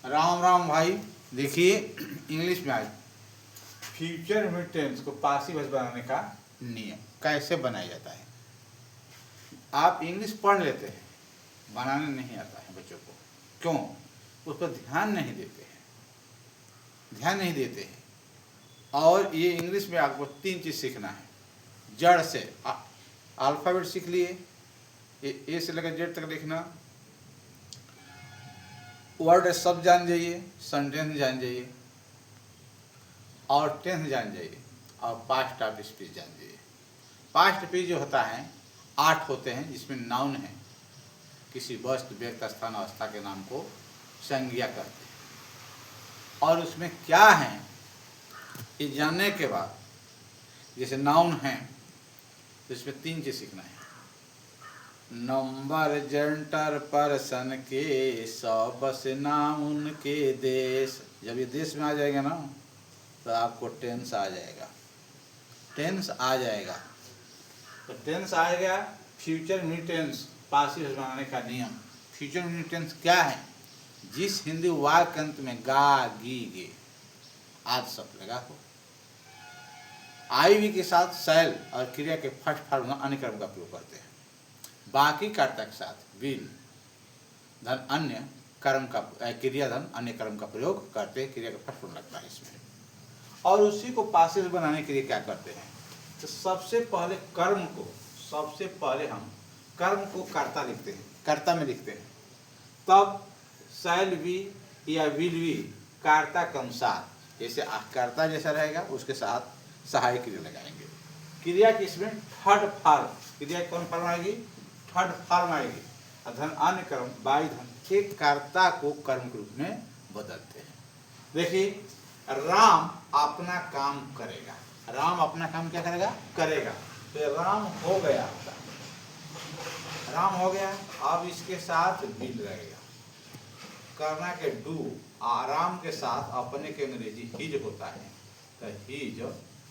राम राम भाई। देखिए इंग्लिश में आज फ्यूचर में टेंस को पासिव वॉइस बनाने का नियम कैसे बनाया जाता है। आप इंग्लिश पढ़ लेते हैं, बनाने नहीं आता है बच्चों को। क्यों? उस पर ध्यान नहीं देते हैं। और ये इंग्लिश में आपको 3 चीज़ सीखना है। जड़ से अल्फ़ाबेट सीख लिए, ए से लेकर जेड तक लिखना, वर्ड सब जान जाइए, सेंटेंस जान जाइए और टेंस जान जाइए और पास्ट ऑफ स्पीच जान जाइए। पास्ट स्पीच जो होता है 8 होते हैं, जिसमें नाउन है, किसी वस्तु व्यक्ति स्थान अवस्था के नाम को संज्ञा करते हैं। और उसमें क्या है ये जानने के बाद, जैसे नाउन है तो इसमें 3 चीज़ सीखना है। नंबर जेंटर पर्सन के सब से नाम उनके देश। जब ये देश में आ जाएगा ना तो आपको टेंस आ जाएगा। तो टेंस आएगा। फ्यूचर में टेंस पासिव बनाने का नियम। फ्यूचर में टेंस क्या है? जिस हिंदी वाक्य अंत में गा गी गे आदि शब्द लगा हो, आईवी के साथ शैल और क्रिया के फर्स्ट फॉर्म में अन्य क्रम का प्रयोग करते हैं। बाकी कर्ता के साथ विल धन अन्य कर्म का क्रिया धन अन्य कर्म का प्रयोग करते हैं। क्रिया का फर्स्ट फॉर्म लगता है इसमें। और उसी को पासिव बनाने के लिए क्या करते हैं? तो सबसे पहले हम कर्म को कर्ता लिखते हैं, कर्ता में लिखते हैं। तब शैल भी या विल भी कर्ता के अनुसार, जैसे कर्ता जैसा रहेगा उसके साथ सहायक क्रिया लगाएंगे। क्रिया की इसमें थर्ड फॉर्म, क्रिया कौन फॉर्म आएगी? थर्ड फॉर्म आएगी। धन अन्य कर्म बाई धन के कर्ता को कर्म के रूप में बदलते हैं। देखिए, राम अपना काम करेगा। राम अपना काम क्या करेगा? तो राम हो गया आपका, राम हो गया। अब इसके साथ विल रहेगा। करना के डू, आराम के साथ अपने के अंग्रेजी हिज होता है, तो हिज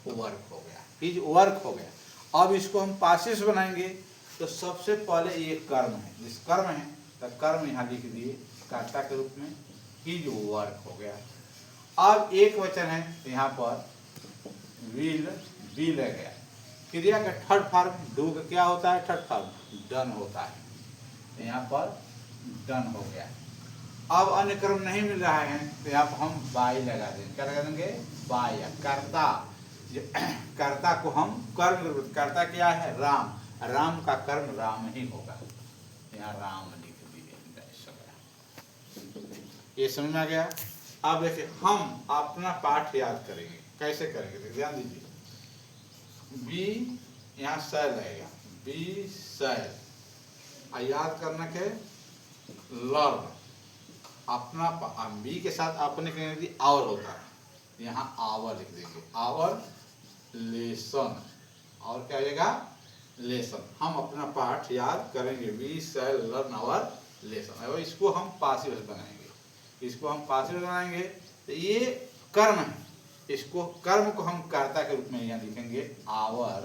वर्क हो गया। अब इसको हम पासिव बनाएंगे तो सबसे पहले ये कर्म है, जिस कर्म है तो कर्म यहाँ लिख दिए कर्ता के रूप में, हिज वर्क हो गया। अब एक वचन है तो यहाँ पर विल बी लग गया। क्रिया का थर्ड फॉर्म डू का क्या होता है? थर्ड फॉर्म डन होता है, तो यहाँ पर डन हो गया। अब अन्य कर्म नहीं मिल रहा है तो यहाँ पर हम बाई लगा देंगे। क्या लगा देंगे? बाई। कर्ता, कर्ता को हम कर्म, कर्ता क्या है? राम। राम का कर्म राम ही होगा, यहाँ राम लिख दिए। ये समझ में आ गया? अब देखिए हम अपना पाठ याद करेंगे। कैसे करेंगे? ध्यान दीजिए। बी यहाँ शैल रहेगा, बी शैल। याद करना के लर्न, अपना बी के साथ अपने के आवर होता है, यहाँ आवर लिख देंगे। आवर लेसन, और क्या आएगा? लेसन। हम अपना पाठ याद करेंगे। We shall learn our lesson. और इसको हम पासिव बनाएंगे। तो ये कर्म है, इसको कर्म को हम कर्ता के रूप में यहाँ लिखेंगे आवर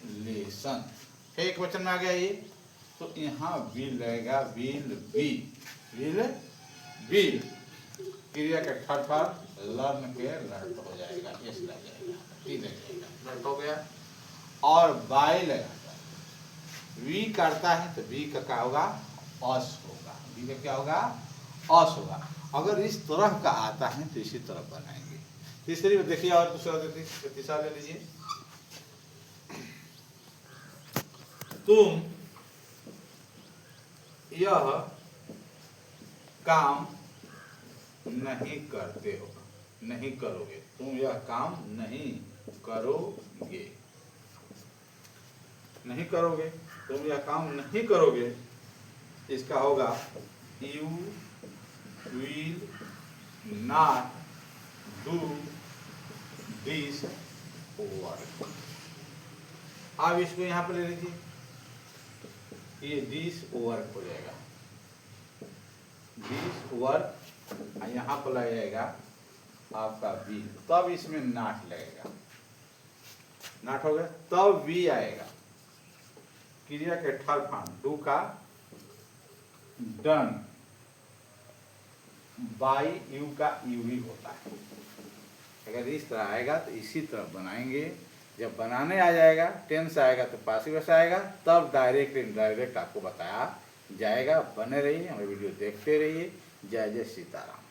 लेसन। एक वचन में आ गया ये, तो यहाँ विल रहेगा, विल बी। क्रिया का थर्ड फॉर्म लर्न के लर्न हो जाएगा, यस लग जाएगा, टी लग जाएगा, लर्न हो गया। और बाई लगाता है, वी करता है तो वी का क्या होगा? अस होगा। वी का क्या होगा? अस होगा। अगर इस तरह का आता है तो इसी तरह बनाएंगे। तीसरी देखिए, और दूसरा देखिए, तीसरा ले लीजिए। तुम यह काम नहीं करते हो, नहीं करोगे। तुम यह काम नहीं करोगे, तुम यह काम नहीं करोगे। इसका होगा you will not do this work. अब इसको यहाँ पर ले लीजिए, ये दिस वर्क हो जाएगा, दिस वर्क। यहाँ पर लग जाएगा आपका वी, तब इसमें नाट लगेगा, नाट हो गया। तब वी आएगा। क्रिया के थर्ड फॉर्म डू का डन, बाई यू का यू ही होता है। अगर इस तरह आएगा तो इसी तरह बनाएंगे। जब बनाने आ जाएगा, टेंस आएगा तो पासिव वॉइस आएगा, तब डायरेक्ट इनडायरेक्ट आपको बताया जाएगा। बने रहिए, हमें वीडियो देखते रहिए। जय जय सीताराम।